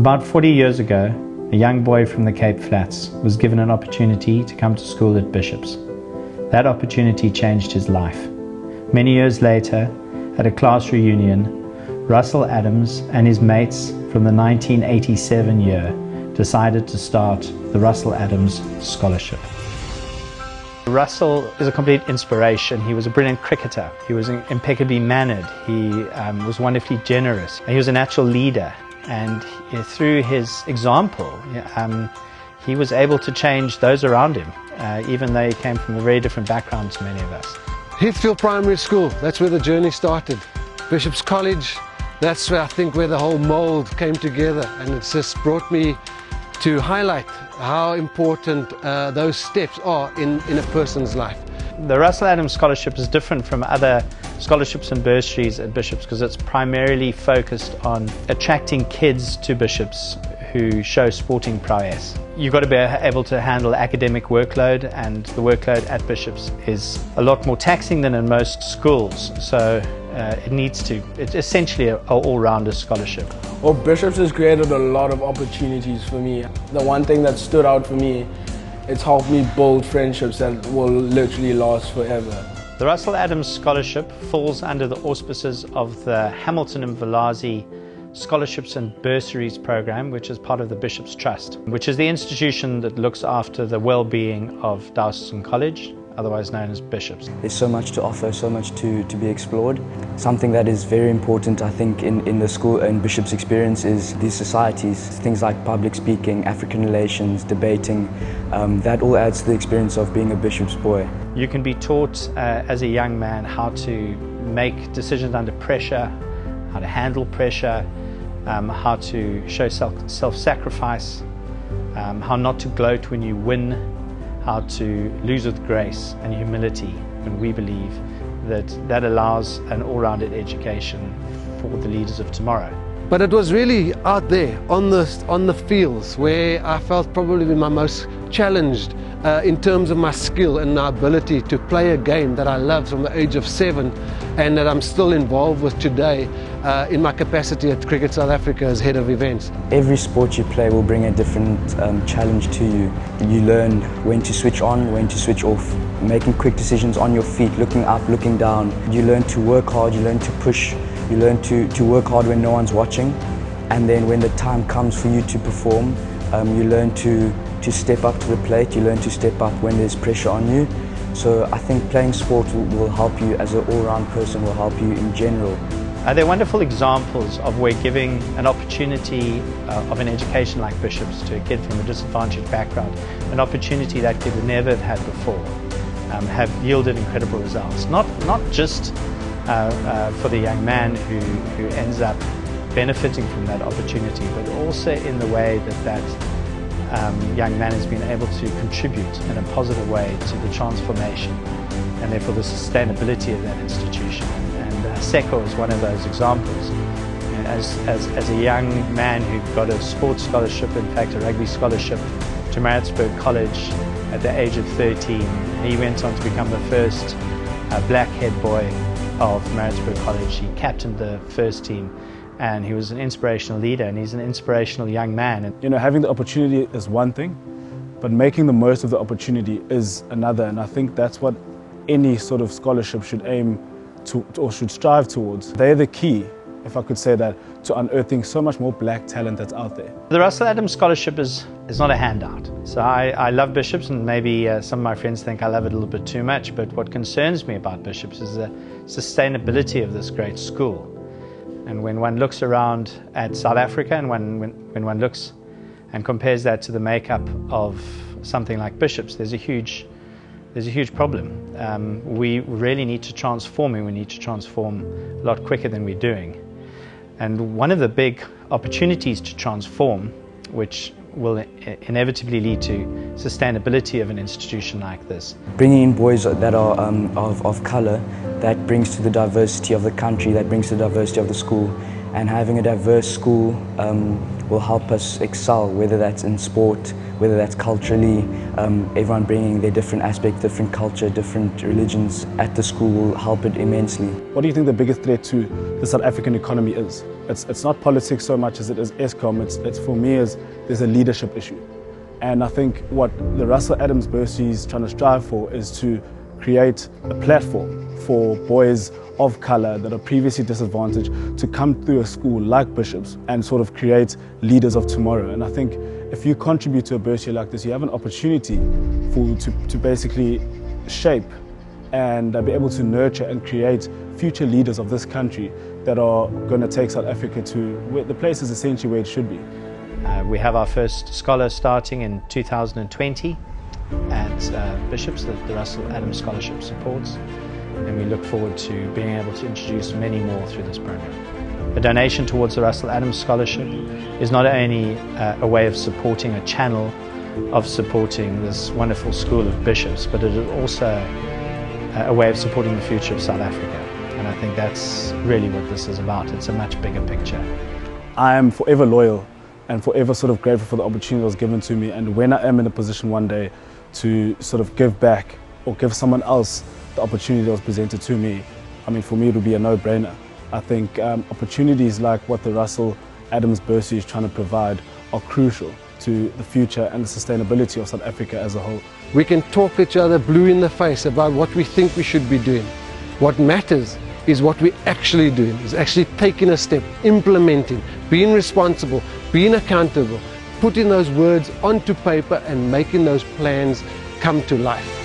About 40 years ago, a young boy from the Cape Flats was given an opportunity to come to school at Bishop's. That opportunity changed his life. Many years later, at a class reunion, Russel Adams and his mates from the 1987 year decided to start the Russel Adams Scholarship. Russel is a complete inspiration. He was a brilliant cricketer. He was impeccably mannered. He was wonderfully generous. He was a natural leader, and through his example, he was able to change those around him, even though he came from a very different background to many of us. Heathfield Primary School, that's where the journey started. Bishop's College, that's where I think where the whole mould came together, and it's just brought me to highlight how important those steps are in a person's life. The Russel Adams Scholarship is different from other scholarships and bursaries at Bishop's because it's primarily focused on attracting kids to Bishop's who show sporting prowess. You've got to be able to handle academic workload, and the workload at Bishop's is a lot more taxing than in most schools, so it's essentially an all-rounder scholarship. Well, Bishop's has created a lot of opportunities for me. The one thing that stood out for me, it's helped me build friendships that will literally last forever. The Russel Adams Scholarship falls under the auspices of the Hamilton and Buthelezi Scholarships and Bursaries program, which is part of the Bishop's Trust, which is the institution that looks after the well-being of Dowson College, otherwise known as Bishop's. There's so much to offer, so much to be explored. Something that is very important, I think, in the school and Bishop's experience is these societies, things like public speaking, African relations, debating. That all adds to the experience of being a Bishop's boy. You can be taught as a young man how to make decisions under pressure, how to handle pressure, how to show self-sacrifice, how not to gloat when you win, how to lose with grace and humility, and we believe that allows an all-rounded education for the leaders of tomorrow. But it was really out there on the fields where I felt probably my most challenged in terms of my skill and my ability to play a game that I loved from the age of 7 and that I'm still involved with today in my capacity at Cricket South Africa as head of events. Every sport you play will bring a different challenge to you. You learn when to switch on, when to switch off, making quick decisions on your feet, looking up, looking down. You learn to work hard, you learn to push, you learn to work hard when no one's watching, and then when the time comes for you to perform, you learn to step up to the plate, you learn to step up when there's pressure on you. So I think playing sport will help you as an all-round person, will help you in general. There are wonderful examples of where giving an opportunity of an education like Bishop's to a kid from a disadvantaged background, an opportunity that kid would never have had before, have yielded incredible results. Not just for the young man who ends up benefiting from that opportunity, but also in the way that young man has been able to contribute in a positive way to the transformation and therefore the sustainability of that institution. And Seko is one of those examples. As a young man who got a sports scholarship, in fact a rugby scholarship, to Maritzburg College at the age of 13, he went on to become the first black head boy of Maritzburg College. He captained the first team, and he was an inspirational leader, and he's an inspirational young man. You know, having the opportunity is one thing, but making the most of the opportunity is another, and I think that's what any sort of scholarship should aim to or should strive towards. They're the key, if I could say that, to unearthing so much more black talent that's out there. The Russel Adams Scholarship is not a handout. So I love Bishop's, and maybe some of my friends think I love it a little bit too much, but what concerns me about Bishop's is the sustainability of this great school. And when one looks around at South Africa, and when one looks and compares that to the makeup of something like Bishop's, there's a huge problem. We really need to transform, and we need to transform a lot quicker than we're doing. And one of the big opportunities to transform, which will inevitably lead to sustainability of an institution like this. Bringing in boys that are of colour, that brings to the diversity of the country, that brings to the diversity of the school, and having a diverse school will help us excel, whether that's in sport, whether that's culturally. Everyone bringing their different aspect, different culture, different religions at the school will help it immensely. What do you think the biggest threat to the South African economy is? It's not politics so much as it is Eskom. It's for me is there's a leadership issue. And I think what the Russel Adams bursary is trying to strive for is to create a platform for boys of colour that are previously disadvantaged to come through a school like Bishop's and sort of create leaders of tomorrow. And I think if you contribute to a bursary like this, you have an opportunity to basically shape and be able to nurture and create future leaders of this country that are going to take South Africa to the places essentially where it should be. We have our first scholar starting in 2020 at Bishop's, that the Russel Adams Scholarship supports, and we look forward to being able to introduce many more through this program. A donation towards the Russel Adams Scholarship is not only a way of supporting a channel of supporting this wonderful school of Bishops, but it is also a way of supporting the future of South Africa. And I think that's really what this is about. It's a much bigger picture. I am forever loyal and forever sort of grateful for the opportunity that was given to me. And when I am in a position one day to sort of give back or give someone else the opportunity that was presented to me, I mean, for me it would be a no-brainer. I think opportunities like what the Russel Adams bursary is trying to provide are crucial to the future and the sustainability of South Africa as a whole. We can talk each other blue in the face about what we think we should be doing. What matters is what we're actually doing, is actually taking a step, implementing, being responsible, being accountable, putting those words onto paper and making those plans come to life.